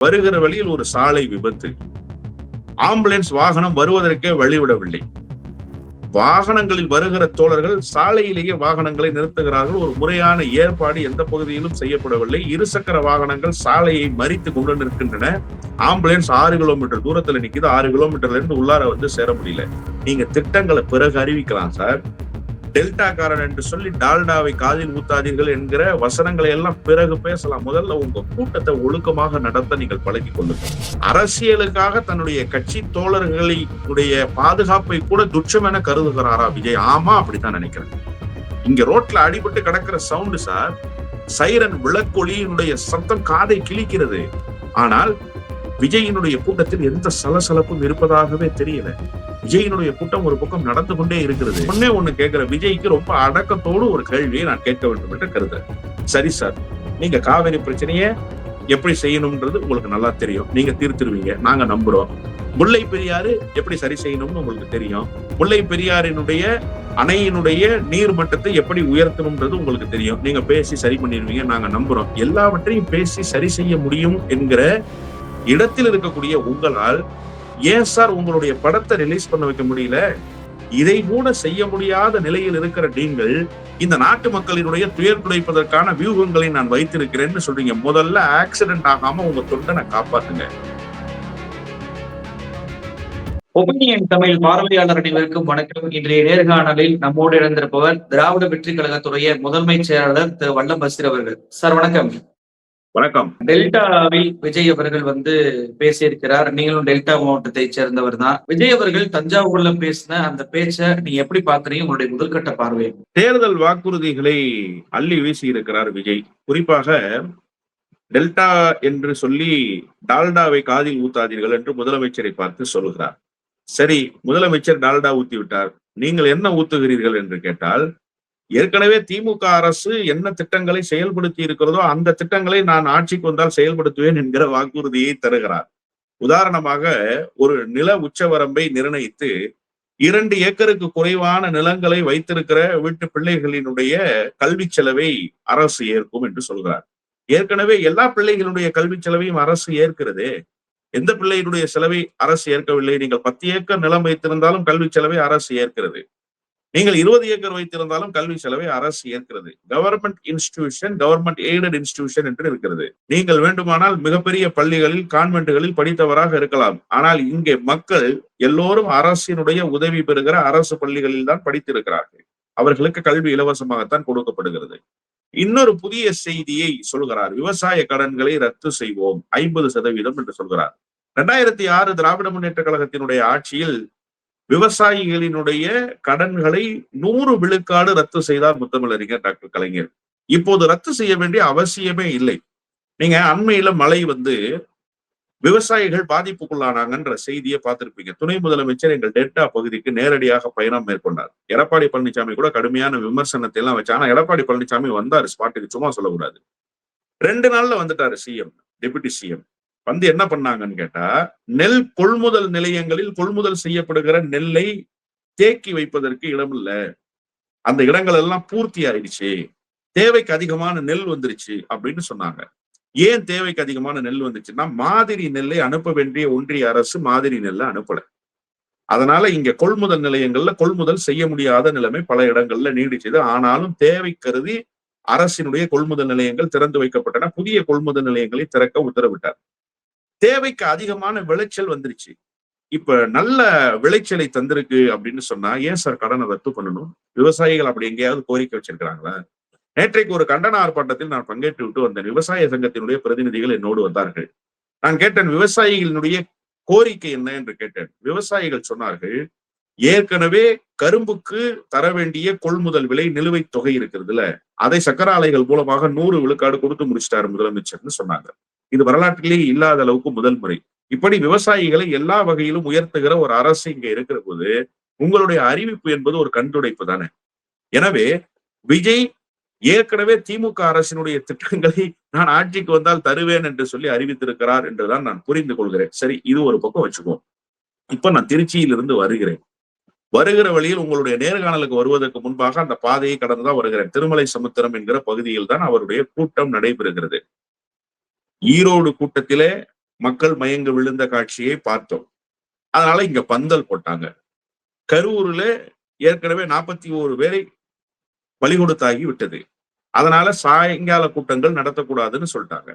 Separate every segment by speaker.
Speaker 1: வருகிற வழியில் ஒரு சாலை விபத்து. ஆம்புலன்ஸ் வாகனம் வருவதற்கே வழிவிடவில்லை. வாகனங்களில் வருகிற தோழர்கள் சாலையிலேயே வாகனங்களை நிறுத்துகிறார்கள். ஒரு முறையான ஏற்பாடு எந்த பகுதியிலும் செய்யப்படவில்லை. இருசக்கர வாகனங்கள் சாலையை மறித்து கொண்டு நிற்கின்றன. ஆம்புலன்ஸ் 6 கிலோமீட்டர் தூரத்துல நிக்குது. 6 கிலோமீட்டர்ல இருந்து உள்ளார வந்து சேர முடியல. நீங்க திட்டங்களை பிறகு அறிவிக்கலாம் சார். டெல்டா காரன் என்று சொல்லி டால்டாவை காதில் ஊத்தாதீர்கள் என்கிற வசனங்களை எல்லாம் பிறகு பேசலாம். முதல்ல உங்க கூட்டத்தை ஒழுக்கமாக நடத்த நீங்கள் பழகிக் கொள்ளுங்கள். அரசியலுக்காக தன்னுடைய கட்சி தோழர்களுடைய பாதுகாப்பை கூட துச்சம் என கருதுகிறாரா விஜய்? ஆமா, அப்படித்தான் நினைக்கிறேன். இங்க ரோட்ல அடிபட்டு கிடக்கிற சவுண்டு சார், சைரன் விளக்கொலியினுடைய சத்தம் காதை கிழிக்கிறது. ஆனால் விஜயினுடைய கூட்டத்தில் எந்த சலசலப்பும் இருப்பதாகவே தெரியல. விஜயினுடைய கூட்டம் ஒரு பக்கம் நடந்து கொண்டே இருக்கிறது. ஒண்ணு கேட்கிற விஜய்க்கு ரொம்ப அடக்கத்தோடு ஒரு கேள்வியை நான் கேட்க வேண்டும் என்று கருதுறேன். சரி சார், நீங்க காவிரி பிரச்சனைய எப்படி செய்யணும்ன்றது உங்களுக்கு நல்லா தெரியும். நீங்க தீர்த்துருவீங்க, நாங்க நம்புறோம். முல்லை பெரியாறு எப்படி சரி செய்யணும்னு உங்களுக்கு தெரியும். முல்லை பெரியாரினுடைய அணையினுடைய நீர் மட்டத்தை எப்படி உயர்த்தணும்ன்றது உங்களுக்கு தெரியும். நீங்க பேசி சரி பண்ணிடுவீங்க, நாங்க நம்புறோம். எல்லாவற்றையும் பேசி சரி செய்ய முடியும் என்கிற இடத்தில் இருக்கக்கூடிய உங்களால் ஏன் சார் உங்களுடைய படத்தை ரிலீஸ் பண்ண வைக்க முடியல? இதை கூட செய்ய முடியாத நிலையில் இருக்கிற நீங்கள் இந்த நாட்டு மக்களினுடைய துயர் துடைப்பதற்கான வியூகங்களை நான் வைத்திருக்கிறேன்னு சொல்றீங்க. முதல்ல ஆக்சிடென்ட் ஆகாம உங்க தொண்டனை காப்பாத்துங்க.
Speaker 2: ஒபினியன் தமிழ் பார்வையாளர் அனைவருக்கும் வணக்கம். இன்றைய நேர்காணலில் நம்மோடு இணைந்திருப்பவர் திராவிட வெற்றி கழகத்துடைய முதன்மை செயலாளர் திரு வல்லம் பசீர் அவர்கள். சார் வணக்கம்.
Speaker 1: வணக்கம்.
Speaker 2: டெல்டாவில் விஜய் அவர்கள் பேசியிருக்கிறார். நீங்களும் டெல்டா மாவட்டத்தை சேர்ந்தவர் தான். விஜய் அவர்கள் தஞ்சாவூர்ல பேசின அந்த பேச்சை நீங்க எப்படி பாக்குறீங்க? உங்களுடைய முதல்கட்ட பார்வை.
Speaker 1: தேர்தல் வாக்குறுதிகளை அள்ளி வீசி இருக்கிறார் விஜய். குறிப்பாக டெல்டா என்று சொல்லி டால்டாவை காதில் ஊத்தாதீர்கள் என்று முதலமைச்சரை பார்த்து சொல்கிறார். சரி, முதலமைச்சர் டால்டா ஊத்தி விட்டார், நீங்கள் என்ன ஊத்துகிறீர்கள் என்று கேட்டால், ஏற்கனவே திமுக அரசு என்ன திட்டங்களை செயல்படுத்தி இருக்கிறதோ அந்த திட்டங்களை நான் ஆட்சிக்கு வந்தால் செயல்படுத்துவேன் என்கிற வாக்குறுதியை தருகிறார். உதாரணமாக, ஒரு நில உச்சவரம்பை நிர்ணயித்து 2 ஏக்கருக்கு குறைவான நிலங்களை வைத்திருக்கிற வீட்டு பிள்ளைகளினுடைய கல்வி செலவை அரசு ஏற்கும் என்று சொல்கிறார். ஏற்கனவே எல்லா பிள்ளைகளுடைய கல்வி செலவையும் அரசு ஏற்கிறது. எந்த பிள்ளையினுடைய செலவை அரசு ஏற்கவில்லை? நீங்கள் 10 ஏக்கர் நிலம் வைத்திருந்தாலும் கல்வி செலவை அரசு ஏற்கிறது. நீங்கள் 20 ஏக்கர் வைத்திருந்தாலும் கல்வி செலவை அரசு ஏற்கிறது. Government institution, government aided institution என்று இருக்கிறது. நீங்கள் வேண்டுமானால் மிகப்பெரிய பள்ளிகளில், கான்வென்ட்களில் படித்தவராக இருக்கலாம். ஆனால் இங்கே மக்கள் எல்லோரும் அரசினுடைய உதவி பெறுகிற அரசு பள்ளிகளில் தான் படித்திருக்கிறார்கள். அவர்களுக்கு கல்வி இலவசமாகத்தான் கொடுக்கப்படுகிறது. இன்னொரு புதிய செய்தியை சொல்கிறார். விவசாய கடன்களை ரத்து செய்வோம் 50% என்று சொல்கிறார். 2006 திராவிட முன்னேற்ற கழகத்தினுடைய ஆட்சியில் விவசாயிகளினுடைய கடன்களை 100 விழுக்காடு ரத்து செய்தார் முத்தமிழறிஞர் டாக்டர் கலைஞர். இப்போது ரத்து செய்ய வேண்டிய அவசியமே இல்லை. நீங்க அண்மையில மழை விவசாயிகள் பாதிப்புக்குள்ளானாங்கன்ற செய்தியை பார்த்திருப்பீங்க. துணை முதலமைச்சர் எங்கள் டெல்டா பகுதிக்கு நேரடியாக பயணம் மேற்கொண்டார். எடப்பாடி பழனிசாமி கூட கடுமையான விமர்சனத்தை எல்லாம் வச்சு, ஆனா எடப்பாடி பழனிசாமி வந்தாரு ஸ்பாட்டுக்கு, சும்மா சொல்லக்கூடாது. 2 நாள்ல வந்துட்டாரு சிஎம், டெபுட்டி சிஎம். என்ன பண்ணாங்கன்னு கேட்டா, நெல் கொள்முதல் நிலையங்களில் கொள்முதல் செய்யப்படுகிற நெல்லை தேக்கி வைப்பதற்கு இடம் இல்ல, அந்த இடங்கள் எல்லாம் பூர்த்தி ஆயிடுச்சு, தேவைக்கு அதிகமான நெல் வந்துருச்சு அப்படின்னு சொன்னாங்க. ஏன் தேவைக்கு அதிகமான நெல் வந்துச்சுன்னா, மாதிரி நெல்லை அனுப்ப வேண்டிய ஒன்றிய அரசு மாதிரி நெல்லை அனுப்பல. அதனால இங்க கொள்முதல் நிலையங்கள்ல கொள்முதல் செய்ய முடியாத நிலைமை பல இடங்கள்ல நீடிச்சது. ஆனாலும் தேவை கருதி அரசினுடைய கொள்முதல் நிலையங்கள் திறந்து வைக்கப்பட்டன. புதிய கொள்முதல் நிலையங்களை திறக்க உத்தரவிட்டார். தேவைக்கு அதிகமான விளைச்சல் வந்துருச்சு. இப்ப நல்ல விளைச்சலை தந்திருக்கு அப்படின்னு சொன்னா ஏன் சார் கடனை ரத்து பண்ணணும்? விவசாயிகள் அப்படி எங்கேயாவது கோரிக்கை வச்சிருக்கிறாங்களா? நேற்றைக்கு ஒரு கண்டன ஆர்ப்பாட்டத்தில் நான் பங்கேற்று விட்டு வந்தேன். விவசாய சங்கத்தினுடைய பிரதிநிதிகள் என்னோடு வந்தார்கள். நான் கேட்டேன், விவசாயிகளினுடைய கோரிக்கை என்ன என்று கேட்டேன். விவசாயிகள் சொன்னார்கள், ஏற்கனவே கரும்புக்கு தர வேண்டிய கொள்முதல் விலை நிலுவைத் தொகை இருக்கிறதுல, அதை சக்கர ஆலைகள் மூலமாக 100 விழுக்காடு கொடுத்து முடிச்சிட்டாரு முதலமைச்சர்னு சொன்னாங்க. இது வரலாற்றிலேயே இல்லாத அளவுக்கு முதல் முறை. இப்படி விவசாயிகளை எல்லா வகையிலும் உயர்த்துகிற ஒரு அரசு இங்க இருக்கிற போது உங்களுடைய அறிவிப்பு என்பது ஒரு கண்துடைப்பு தானே. எனவே விஜய் ஏற்கனவே திமுக அரசினுடைய திட்டங்களை நான் ஆட்சிக்கு வந்தால் தருவேன் என்று சொல்லி அறிவித்திருக்கிறார் என்றுதான் நான் புரிந்து கொள்கிறேன். சரி, இது ஒரு பக்கம் வச்சுக்குவோம். இப்ப நான் திருச்சியிலிருந்து வருகிறேன். வருகிற வழியில் உங்களுடைய நேர்காணலுக்கு வருவதற்கு முன்பாக அந்த பாதையை கடந்துதான் வருகிறேன். திருமலை சமுத்திரம் என்கிற பகுதியில் தான் அவருடைய கூட்டம் நடைபெறுகிறது. ஈரோடு கூட்டத்திலே மக்கள் மயங்க விழுந்த காட்சியை பார்த்தோம். அதனால இங்க பந்தல் போட்டாங்க. கரூர்ல ஏற்கனவே 41 பேரை பலி கொடுத்தாகி விட்டது. அதனால சாயங்கால கூட்டங்கள் நடத்தக்கூடாதுன்னு சொல்லிட்டாங்க.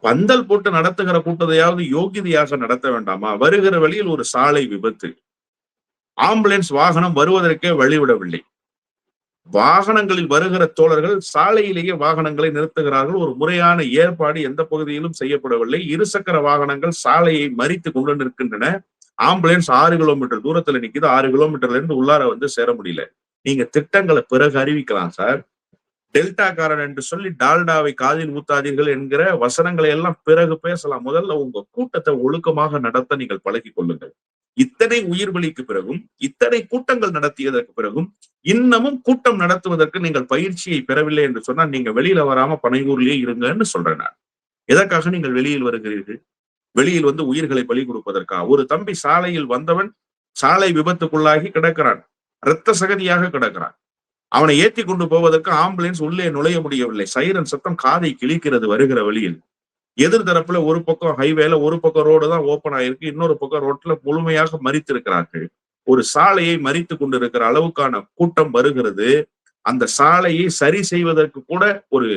Speaker 1: பந்தல் போட்டு நடத்துகிற கூட்டத்தையாவது யோகிதையாக நடத்த வேண்டாமா? வருகிற வழியில் ஒரு சாலை விபத்து, ஆம்புலன்ஸ் வாகனம் வருவதற்கே வழிவிடவில்லை. வாகனங்களில் வருகிற தோழர்கள் சாலையிலேயே வாகனங்களை நிறுத்துகிறார்கள். ஒரு முறையான ஏற்பாடு எந்த பகுதியிலும் செய்யப்படவில்லை. இருசக்கர வாகனங்கள் சாலையை மறித்து கொண்டு நிற்கின்றன. ஆம்புலன்ஸ் 6 கிலோமீட்டர் தூரத்துல நிக்குது. 6 கிலோமீட்டர்ல இருந்து உள்ளார வந்து சேர முடியல. நீங்க திட்டங்களை பிறகு அறிவிக்கலாம் சார். டெல்டாக்காரன் என்று சொல்லி டால்டாவை காதில் ஊத்தாதீர்கள் என்கிற வசனங்களை எல்லாம் பிறகு பேசலாம். முதல்ல உங்க கூட்டத்தை ஒழுக்கமாக நடத்த நீங்கள் பழகிக் கொள்ளுங்கள். இத்தனை உயிர் பலிக்கு பிறகும், இத்தனை கூட்டங்கள் நடத்தியதற்கு பிறகும் இன்னமும் கூட்டம் நடத்துவதற்கு நீங்கள் பயிற்சியை பெறவில்லை என்று சொன்னால் நீங்க வெளியில வராம பனையூர்லயே இருங்கன்னு சொல்றேன் நான். எதற்காக நீங்கள் வெளியில் வருகிறீர்கள்? வெளியில் வந்து உயிர்களை பலி கொடுப்பதற்கா? ஒரு தம்பி சாலையில் வந்தவன் சாலை விபத்துக்குள்ளாகி கிடக்கிறான், இரத்த சகதியாக கிடக்கிறான். அவனை ஏற்றி கொண்டு போவதற்கு ஆம்புலன்ஸ் உள்ளே நுழைய முடியவில்லை. சைரன் சத்தம் காதை கிழிக்கிறது வருகிற வழியில். எதிர் தரப்புல ஒரு பக்கம் ஹைவேல ஒரு பக்கம் ரோடு தான் ஓப்பன் ஆயிருக்கு, இன்னொரு பக்கம் ரோட்ல முழுமையாக மறித்திருக்கிறார்கள். ஒரு சாலையை மறித்து கொண்டிருக்கிற அளவுக்கான கூட்டம் வருகிறது. அந்த சாலையை சரி செய்வதற்கு கூட ஒரு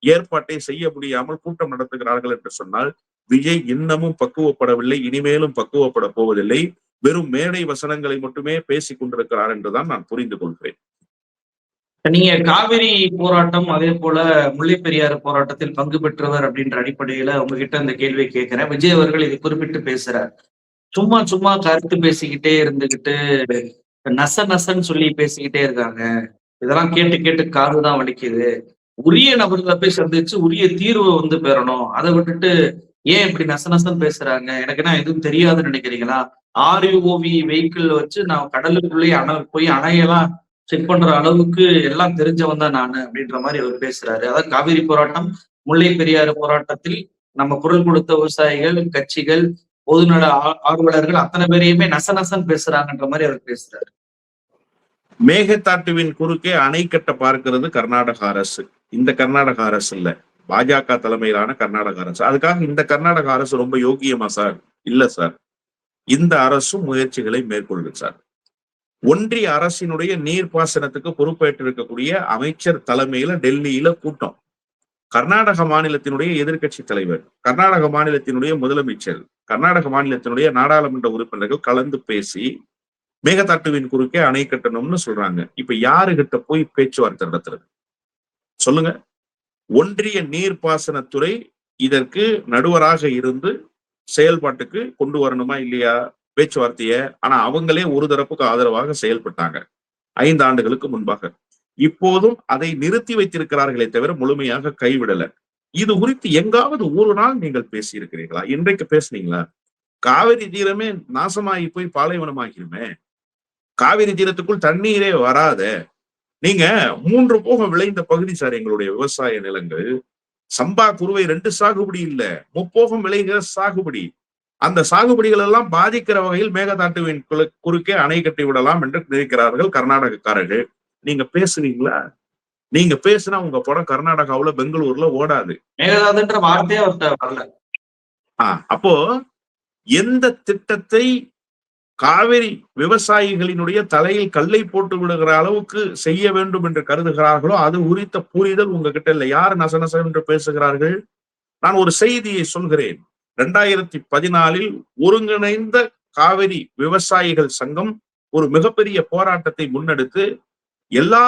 Speaker 1: ஏற்பாட்டை செய்ய முடியாமல் கூட்டம் நடத்துகிறார்கள் என்று சொன்னால் விஜய் இன்னமும் பக்குவப்படவில்லை, இனிமேலும் பக்குவப்பட போவதில்லை. வெறும் மேடை வசனங்களை மட்டுமே பேசிக் கொண்டிருக்கிறார் என்றுதான் நான் புரிந்து கொள்கிறேன்.
Speaker 2: நீங்க காவிரி போராட்டம் அதே போல முல்லை பெரியாறு போராட்டத்தில் பங்கு பெற்றவர் அப்படின்ற அடிப்படையில உங்ககிட்ட இந்த கேள்வியை கேட்கிறேன். விஜய் அவர்கள் இதை குறிப்பிட்டு பேசுறார். சும்மா சும்மா கருத்து பேசிக்கிட்டே இருந்துகிட்டு நச நசன்னு சொல்லி பேசிக்கிட்டே இருக்காங்க. இதெல்லாம் கேட்டு கேட்டு காதுதான் வலிக்குது. உரிய நபர்களை போய் சந்திச்சு உரிய தீர்வு வந்து பெறணும். அதை விட்டுட்டு ஏன் இப்படி நச நசன்னு பேசுறாங்க? எனக்கு என்ன எதுவும் தெரியாதுன்னு நினைக்கிறீங்களா? RUOV வெஹிக்கிள் வச்சு நான் கடலுக்குள்ளேயே போய் அணையெல்லாம் செக் பண்ற அளவுக்கு எல்லாம் தெரிஞ்சவன் தான் நானு அப்படின்ற மாதிரி அவர் பேசுறாரு. அதாவது காவிரி போராட்டம், முல்லை பெரியாறு போராட்டத்தில் நம்ம குரல் கொடுத்த விவசாயிகள், கட்சிகள், பொதுநல ஆர்வலர்கள் அத்தனை பேரையுமே நச நசன் பேசுறாங்கன்ற மாதிரி அவர் பேசுறாரு.
Speaker 1: மேகதாட்டுவின் குறுக்கே அணை கட்ட பார்க்கிறது கர்நாடக அரசு. இந்த கர்நாடக அரசு இல்ல, பாஜக தலைமையிலான கர்நாடக அரசு. அதுக்காக இந்த கர்நாடக அரசு ரொம்ப யோகியமா சார்? இல்ல சார். இந்த அரசும் முயற்சிகளை மேற்கொள்ளுது சார். ஒன்றிய அரசினுடைய நீர்ப்பாசனத்துக்கு பொறுப்பேற்று இருக்கக்கூடிய அமைச்சர் தலைமையில டெல்லியில கூட்டம். கர்நாடக மாநிலத்தினுடைய எதிர்கட்சி தலைவர், கர்நாடக மாநிலத்தினுடைய முதலமைச்சர், கர்நாடக மாநிலத்தினுடைய நாடாளுமன்ற உறுப்பினர்கள் கலந்து பேசி மேகதாட்டுவின் குறுக்கே அணை கட்டணும்னு சொல்றாங்க. இப்ப யாருகிட்ட போய் பேச்சுவார்த்தை நடத்துறது சொல்லுங்க? ஒன்றிய நீர்ப்பாசனத்துறை இதற்கு நடுவராக இருந்து செயல்பாட்டுக்கு கொண்டு வரணுமா இல்லையா பேச்சுவார்த்தைய? ஆனா அவங்களே ஒரு தரப்புக்கு ஆதரவாக செயல்பட்டாங்க 5 ஆண்டுகளுக்கு முன்பாக. இப்போதும் அதை நிறுத்தி வைத்திருக்கிறார்களே தவிர முழுமையாக கைவிடல. இது குறித்து எங்காவது ஒரு நாள் நீங்கள் பேசி இருக்கிறீர்களா? இன்றைக்கு பேசுனீங்களா? காவிரி தீரமே நாசமாகி போய் பாலைவனமாகிருமே. காவிரி தீரத்துக்குள் தண்ணீரே வராத. நீங்க 3 போகம் விளைந்த பகுதி சார் எங்களுடைய விவசாய நிலங்கள். சம்பா குருவை 2 சாகுபடி இல்ல, 3 போகம் விளைகிற சாகுபடி. அந்த சாகுபடிகள் எல்லாம் பாதிக்கிற வகையில் மேகதாட்டுவின் குறுக்கே அணை கட்டி விடலாம் என்று நினைக்கிறார்கள் கர்நாடகக்காரர்கள். நீங்க பேசுவீங்களா? நீங்க பேசுனா உங்க படம் கர்நாடகாவுல பெங்களூர்ல ஓடாது.
Speaker 2: மேகதாதுன்ற வார்த்தையே வரல.
Speaker 1: அப்போ எந்த திட்டத்தை காவிரி விவசாயிகளினுடைய தலையில் கல்லை போட்டு விடுகிற அளவுக்கு செய்ய வேண்டும் என்று கருதுகிறார்களோ அது குறித்த புரிதல் உங்ககிட்ட இல்லை. யார் நசநச என்று பேசுகிறார்கள்? நான் ஒரு செய்தியை சொல்கிறேன். 2014 ஒருங்கிணைந்த காவிரி விவசாயிகள் சங்கம் ஒரு மிகப்பெரிய போராட்டத்தை முன்னெடுத்து எல்லா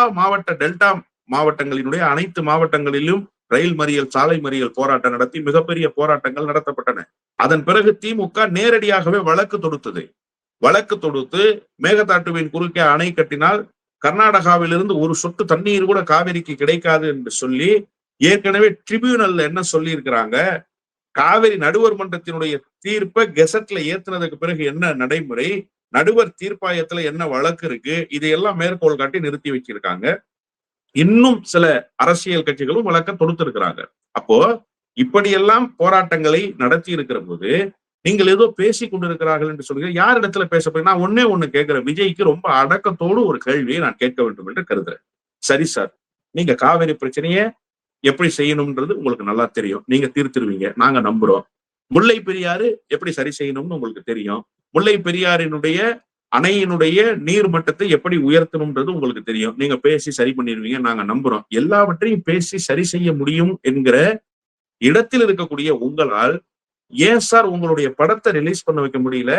Speaker 1: டெல்டா மாவட்டங்களினுடைய அனைத்து மாவட்டங்களிலும் ரயில் மறியல், சாலை மறியல் போராட்டம் நடத்தி மிகப்பெரிய போராட்டங்கள் நடத்தப்பட்டன. அதன் பிறகு திமுக நேரடியாகவே வழக்கு தொடுத்து மேகதாட்டுவின் குறுக்கே அணை கட்டினால் கர்நாடகாவிலிருந்து ஒரு சொட்டு தண்ணீர் கூட காவிரிக்கு கிடைக்காது என்று சொல்லி ஏற்கனவே ட்ரிபியூனல்ல என்ன சொல்லி இருக்கிறாங்க? காவிரி நடுவர் மன்றத்தினுடைய தீர்ப்பை கெசட்ல ஏத்துனதுக்கு பிறகு என்ன நடைமுறை, நடுவர் தீர்ப்பாயத்துல என்ன வழக்கு இருக்கு, இதையெல்லாம் மேற்கோள் காட்டி நிறுத்தி வச்சிருக்காங்க. இன்னும் சில அரசியல் கட்சிகளும் வழக்க தொடுத்திருக்கிறாங்க. அப்போ இப்படியெல்லாம் போராட்டங்களை நடத்தி இருக்கிற போது நீங்கள் ஏதோ பேசி கொண்டிருக்கிறார்கள் என்று சொல்லுங்க. யார் இடத்துல பேச போய் நான் ஒண்ணு கேட்கிறேன். விஜய்க்கு ரொம்ப அடக்கத்தோடு ஒரு கேள்வியை நான் கேட்க வேண்டும் என்று கருதுறேன். சரி சார், நீங்க காவிரி பிரச்சனையை எப்படி செய்யணும்ன்றது உங்களுக்கு நல்லா தெரியும். நீங்க தீர்த்துருவீங்க, நாங்க நம்புறோம். முல்லை பெரியாறு எப்படி சரி செய்யணும்னு உங்களுக்கு தெரியும். முல்லை பெரியாறினுடைய அணையினுடைய நீர் மட்டத்தை எப்படி உயர்த்தணும்ன்றது உங்களுக்கு தெரியும். நீங்க பேசி சரி பண்ணிடுவீங்க, நாங்க நம்புறோம். எல்லாவற்றையும் பேசி சரி செய்ய முடியும் என்கிற இடத்தில் இருக்கக்கூடிய உங்களால் ஏன் சார் உங்களுடைய படத்தை ரிலீஸ் பண்ண வைக்க முடியல?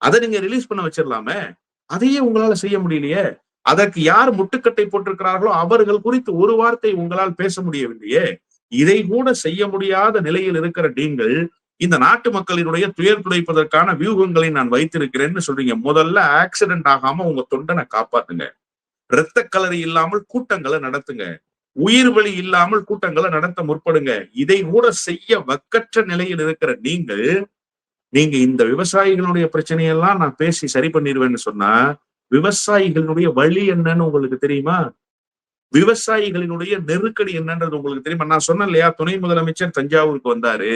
Speaker 1: அதை நீங்க ரிலீஸ் பண்ண வச்சிடலாமே. அதையே உங்களால செய்ய முடியலையே. அதற்கு யார் முட்டுக்கட்டை போட்டிருக்கிறார்களோ அவர்கள் குறித்து ஒரு வார்த்தை உங்களால் பேச முடியவில்லையே. இதை கூட செய்ய முடியாத நிலையில் இருக்கிற நீங்கள் இந்த நாட்டு மக்களினுடைய துயர் துடைப்பதற்கான வியூகங்களை நான் வைத்திருக்கிறேன்னு சொல்றீங்க. முதல்ல ஆக்சிடென்ட் ஆகாம உங்க தொண்டனை காப்பாத்துங்க. இரத்த கலரி இல்லாமல் கூட்டங்களை நடத்துங்க. உயிர் வலி இல்லாமல் கூட்டங்களை நடத்த முற்படுங்க. இதை கூட செய்ய வக்கற்ற நிலையில் இருக்கிற நீங்கள், நீங்க இந்த விவசாயிகளுடைய பிரச்சனையெல்லாம் நான் பேசி சரி பண்ணிடுவேன்னு சொன்னா, விவசாயிகளுடைய வழி என்னன்னு உங்களுக்கு தெரியுமா? விவசாயிகளினுடைய நெருக்கடி என்னன்றது உங்களுக்கு தெரியுமா? நான் சொன்னேன் இல்லையா, துணை முதலமைச்சர் தஞ்சாவூருக்கு வந்தாரு.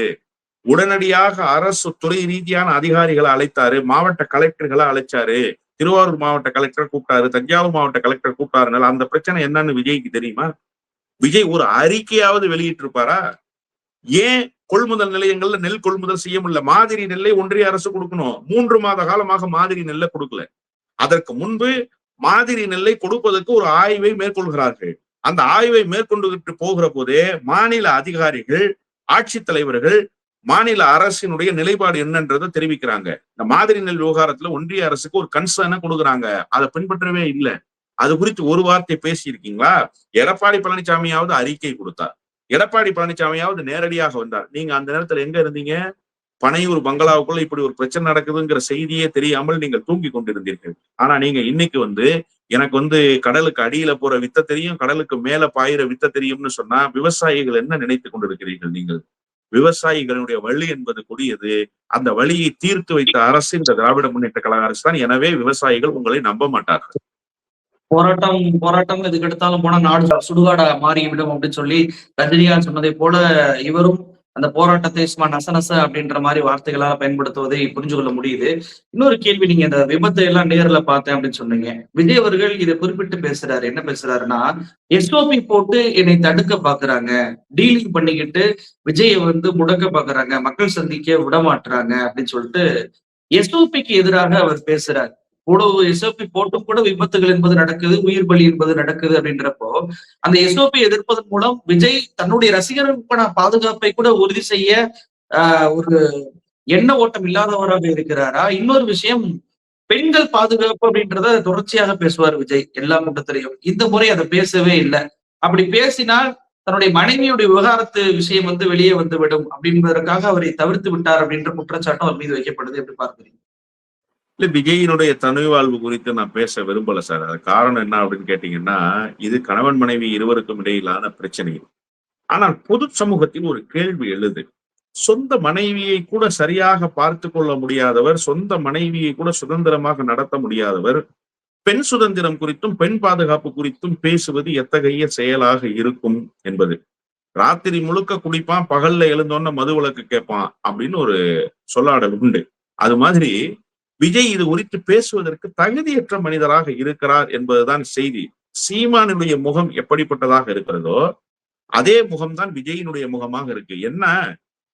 Speaker 1: உடனடியாக அரசு துறை ரீதியான அதிகாரிகளை அழைத்தாரு, மாவட்ட கலெக்டர்களை அழைச்சாரு, திருவாரூர் மாவட்ட கலெக்டர் கூப்பிட்டாரு, தஞ்சாவூர் மாவட்ட கலெக்டர் கூப்பிட்டாருனால அந்த பிரச்சனை என்னன்னு விஜய்க்கு தெரியுமா? விஜய் ஒரு அறிக்கையாவது வெளியிட்டு இருப்பாரா? ஏன் கொள்முதல் நிலையங்கள்ல நெல் கொள்முதல் செய்ய முடியல? மாதிரி நெல்லை ஒன்றிய அரசு கொடுக்கணும். 3 மாத காலமாக மாதிரி நெல்லை கொடுக்கல. அதற்கு முன்பு மாதிரி நெல்லை கொடுப்பதற்கு ஒரு ஆய்வை மேற்கொள்கிறார்கள். அந்த ஆய்வை மேற்கொண்டு போகிற போதே மாநில அதிகாரிகள், ஆட்சித்தலைவர்கள், மாநில அரசினுடைய நிலைப்பாடு என்னன்றதை தெரிவிக்கிறாங்க. இந்த மாதிரி நெல் விவகாரத்துல ஒன்றிய அரசுக்கு ஒரு கன்சர்னை கொடுக்குறாங்க. அதை பின்பற்றவே இல்லை. அது குறித்து ஒரு வார்த்தை பேசி இருக்கீங்களா? எடப்பாடி பழனிசாமியாவது அறிக்கை கொடுத்தார். எடப்பாடி பழனிசாமியாவது நேரடியாக வந்தார். நீங்க அந்த நேரத்துல எங்க இருந்தீங்க? பனையூர் பங்களாவுக்குள்ள இப்படி ஒரு பிரச்சனை நடக்குதுங்கிற செய்தியே தெரியாமல் நீங்கள் தூங்கி கொண்டிருந்தீர்கள். ஆனா நீங்க இன்னைக்கு எனக்கு கடலுக்கு அடியில போற வித்த தெரியும், கடலுக்கு மேல பாயிற வித்த தெரியும்னு சொன்னா விவசாயிகள் என்ன நினைத்துக் கொண்டிருக்கிறீர்கள்? நீங்கள் விவசாயிகளுடைய வழி என்பது கொடியது. அந்த வழியை தீர்த்து வைத்த அரசு இந்த திராவிட முன்னேற்ற கழக அரசு தான். எனவே விவசாயிகள் உங்களை நம்ப மாட்டார்கள்.
Speaker 2: போராட்டம் போராட்டம் எதுக்கு எடுத்தாலும் போனா நாடு சுடுகாடா மாறிவிடும் அப்படின்னு சொல்லி ரஜினிகாந்த் சொன்னதை போல இவரும் அந்த போராட்டத்தை சும்மா நசநச அப்படின்ற மாதிரி வார்த்தைகளால பயன்படுத்துவதை புரிஞ்சு கொள்ள முடியுது. இன்னொரு கேள்வி, நீங்க இந்த விபத்தை எல்லாம் நேர்ல பார்த்தேன் அப்படின்னு சொன்னீங்க. விஜய் அவர்கள் இதை குறிப்பிட்டு பேசுறாரு. என்ன பேசுறாருன்னா, எஸ்ஓபி போட்டு என்னை தடுக்க பாக்குறாங்க, டீலிங் பண்ணிக்கிட்டு விஜயை முடக்க பாக்குறாங்க, மக்கள் சந்திக்க விட மாட்டுறாங்க அப்படின்னு சொல்லிட்டு எஸ்ஓபிக்கு எதிராக அவர் பேசுறார். இவ்வளவு எஸ்ஓபி போட்டும் கூட விபத்துகள் என்பது நடக்குது, உயிர் பலி என்பது நடக்குது அப்படின்றப்போ, அந்த எஸ்ஓபி எதிர்ப்பதன் மூலம் விஜய் தன்னுடைய ரசிகர்களுக்கான பாதுகாப்பை கூட உறுதி செய்ய ஒரு எண்ண ஓட்டம் இல்லாதவராக இருக்கிறாரா? இன்னொரு விஷயம், பெண்கள் பாதுகாப்பு அப்படின்றத தொடர்ச்சியாக பேசுவார் விஜய் எல்லா கூட்டத்திலையும். இந்த முறை அதை பேசவே இல்லை. அப்படி பேசினால் தன்னுடைய மனைவியுடைய விவகாரத்து விஷயம் வெளியே வந்துவிடும் அப்படின்றதற்காக அவரை தவிர்த்து விட்டார் அப்படின்ற குற்றச்சாட்டும் அவர் மீது வைக்கப்படுது. எப்படி பார்க்கிறீங்க?
Speaker 1: இல்ல, விஜயினுடைய தனி வாழ்வு குறித்து நான் பேச விரும்பல சார். அது காரணம் என்ன அப்படின்னு கேட்டீங்கன்னா, இது கணவன் மனைவி இருவருக்கும் இடையிலான பிரச்சனை. ஆனால் பொது சமூகத்தில் ஒரு கேள்வி எழுது. சொந்த மனைவியை கூட சரியாக பார்த்து கொள்ள முடியாதவர், சொந்த மனைவியை கூட சுதந்திரமாக நடத்த முடியாதவர், பெண் சுதந்திரம் குறித்தும் பெண் பாதுகாப்பு குறித்தும் பேசுவது எத்தகைய செயலாக இருக்கும் என்பது. ராத்திரி முழுக்க குடிப்பான், பகல்ல எழுந்தோன்ன மது விலக்கு கேட்பான் அப்படின்னு ஒரு சொல்லாடல் உண்டு. அது மாதிரி விஜய் இது குறித்து பேசுவதற்கு தகுதியற்ற மனிதராக இருக்கிறார் என்பதுதான் செய்தி. சீமானுடைய முகம் எப்படிப்பட்டதாக இருக்கிறதோ அதே முகம்தான் விஜயினுடைய முகமாக இருக்கு. என்ன,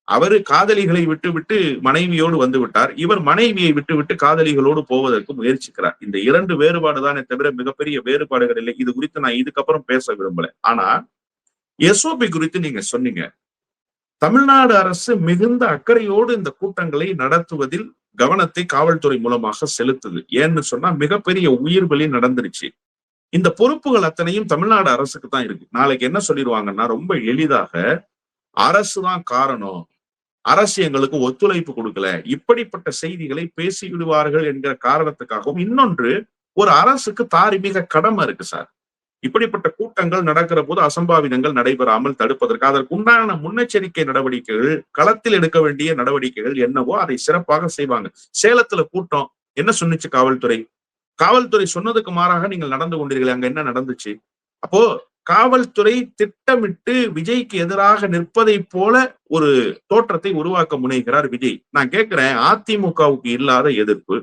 Speaker 1: அவரு காதலிகளை விட்டு மனைவியோடு வந்து விட்டார். இவர் மனைவியை விட்டு காதலிகளோடு போவதற்கு முயற்சிக்கிறார். இந்த 2 வேறுபாடுதானே தவிர மிகப்பெரிய வேறுபாடுகள் இல்லை. இது குறித்து நான் இதுக்கப்புறம் பேச விரும்பல. ஆனா எஸ்ஓபி குறித்து நீங்க சொன்னீங்க. தமிழ்நாடு அரசு மிகுந்த அக்கறையோடு இந்த கூட்டங்களை நடத்துவதில் கவனத்தை காவல்துறை மூலமாக செலுத்துது. ஏன்னு சொன்னா மிகப்பெரிய உயிர் பலி நடந்துருச்சு. இந்த பொறுப்புகள் அத்தனையும் தமிழ்நாடு அரசுக்கு தான் இருக்கு. நாளைக்கு என்ன சொல்லிடுவாங்கன்னா, ரொம்ப எளிதாக அரசு தான் காரணம், அரசு எங்களுக்கு ஒத்துழைப்பு கொடுக்கல, இப்படிப்பட்ட செய்திகளை பேசி விடுவார்கள் என்கிற காரணத்துக்காகவும். இன்னொன்று, ஒரு அரசுக்கு தார்மீக கடமை இருக்கு சார். இப்படிப்பட்ட கூட்டங்கள் நடக்கிற போது அசம்பாவிதங்கள் நடைபெறாமல் தடுப்பதற்கு அதற்கு உண்டான முன்னெச்சரிக்கை நடவடிக்கைகள், களத்தில் எடுக்க வேண்டிய நடவடிக்கைகள் என்னவோ அதை சிறப்பாக செய்வாங்க. சேலத்துல கூட்டம், என்ன சொன்னிச்சு காவல்துறை? காவல்துறை சொன்னதுக்கு மாறாக நீங்கள் நடந்து கொண்டீர்கள். அங்க என்ன நடந்துச்சு? அப்போ காவல்துறை திட்டமிட்டு விஜய்க்கு எதிராக நிற்பதை போல ஒரு தோற்றத்தை உருவாக்க முனைகிறார் விஜய். நான் கேட்கிறேன், அதிமுகவுக்கு இல்லாத எதிர்ப்பு,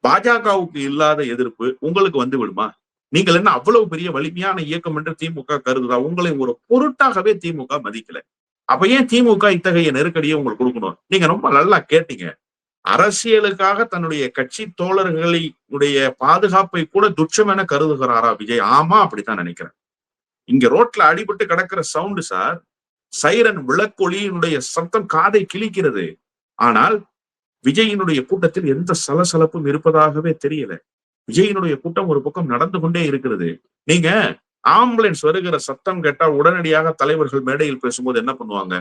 Speaker 1: பாஜகவுக்கு இல்லாத எதிர்ப்பு உங்களுக்கு விடுமா? நீங்கள் என்ன அவ்வளவு பெரிய வலிமையான இயக்கம் என்று திமுக கருதுதா? உங்களை ஒரு பொருட்டாகவே திமுக மதிக்கல. அப்ப ஏன் திமுக இத்தகைய நெருக்கடியை உங்களுக்கு கொடுக்கணும்? நீங்க ரொம்ப நல்லா கேட்டீங்க. அரசியலுக்காக தன்னுடைய கட்சி தோழர்களுடைய பாதுகாப்பை கூட துச்சம் என கருதுகிறாரா விஜய்? ஆமா, அப்படித்தான் நினைக்கிறேன். இங்க ரோட்ல அடிபட்டு கிடக்கிற சவுண்ட் சார், சைரன் விளக்கொலியினுடைய சத்தம் காதை கிழிக்கிறது. ஆனால் விஜயினுடைய கூட்டத்தில் எந்த சலசலப்பும் இருப்பதாகவே தெரியல. விஜயினுடைய கூட்டம் ஒரு பக்கம் நடந்து கொண்டே இருக்கிறது. நீங்க ஆம்புலன்ஸ் வருகிற சத்தம் கேட்டால் உடனடியாக தலைவர்கள் மேடையில் பேசும்போது என்ன பண்ணுவாங்க?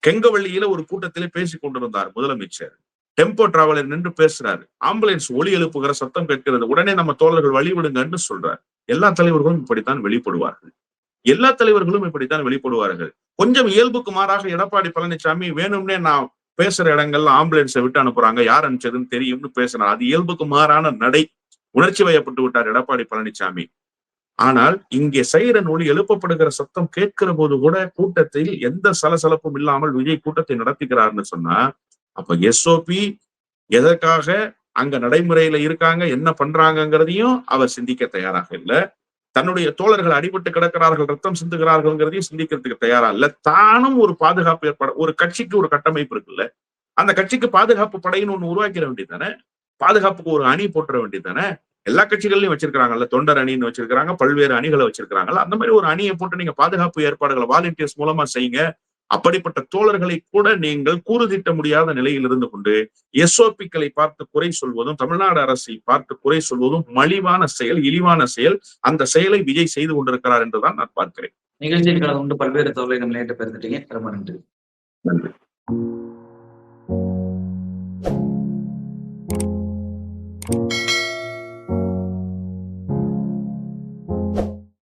Speaker 1: கெங்கவள்ளியில ஒரு கூட்டத்திலே பேசிக் கொண்டிருந்தார் முதலமைச்சர். டெம்போ டிராவலர் நின்று பேசுறாரு. ஆம்புலன்ஸ் ஒலி எழுப்புகிற சத்தம் கேட்கிறது. உடனே நம்ம தோழர்கள் வழிவிடுங்கன்னு சொல்றார். எல்லா தலைவர்களும் இப்படித்தான் வெளிப்படுவார்கள். எல்லா தலைவர்களும் இப்படித்தான் வெளிப்படுவார்கள். கொஞ்சம் இயல்புக்கு மாறாக எடப்பாடி பழனிசாமி வேணும்னே நான் பேசுற இடங்கள்ல ஆம்புலன்ஸை விட்டு அனுப்புறாங்க, யார் அனுப்பிச்சதுன்னு தெரியும்னு பேசுறாரு. அது இயல்புக்கு மாறான நடை. உணர்ச்சி வயப்பட்டு விட்டார் எடப்பாடி பழனிசாமி. ஆனால் இங்கே சைரன் ஒலி எழுப்பப்படுகிற சத்தம் கேட்கிற போது கூட கூட்டத்தில் எந்த சலசலப்பும் இல்லாமல் விஜய் கூட்டத்தை நடத்துகிறார்னு சொன்னா, அப்ப எஸ்ஓபி எதற்காக அங்க நடைமுறையில இருக்காங்க, என்ன பண்றாங்கிறதையும் அவர் சிந்திக்க தயாராக இல்ல. தன்னுடைய தோழர்கள் அடிபட்டு கிடக்கிறார்கள், ரத்தம் சிந்துகிறார்கள்ங்கிறதையும் சிந்திக்கிறதுக்கு தயாரா இல்ல. தானும் ஒரு பாதுகாப்பு ஏற்பாடு, ஒரு கட்சிக்கு ஒரு கட்டமைப்பு இருக்குல்ல, அந்த கட்சிக்கு பாதுகாப்பு படையின்னு ஒண்ணு உருவாக்கிட வேண்டியதானே, பாதுகாப்புக்கு ஒரு அணி போட்டுற வேண்டியதானே. எல்லா கட்சிகள்லயும் வச்சிருக்காங்கல்ல, தொண்டர் அணின்னு வச்சிருக்காங்க, பல்வேறு அணிகளை வச்சிருக்காங்கல்ல. அந்த மாதிரி ஒரு அணியை போட்டு நீங்க பாதுகாப்பு ஏற்பாடுகளை வாலண்டியர்ஸ் மூலமா செய்யுங்க. அப்படிப்பட்ட தோழர்களை கூட நீங்கள் கூறுதிட்ட முடியாத நிலையில் இருந்து கொண்டு எஸ்ஓபிக்களை பார்த்து குறை சொல்வதும், தமிழ்நாடு அரசை பார்த்து குறை சொல்வதும் மலிவான செயல், இழிவான செயல். அந்த செயலை விஜய் செய்து கொண்டிருக்கிறார் என்றுதான் நான் பார்க்கிறேன்.
Speaker 2: நிகழ்ச்சியில் கலந்து கொண்டு பல்வேறு தகவலை நம்ம நேற்று பெருந்துட்டீங்க. ரொம்ப நன்றி.
Speaker 1: நன்றி.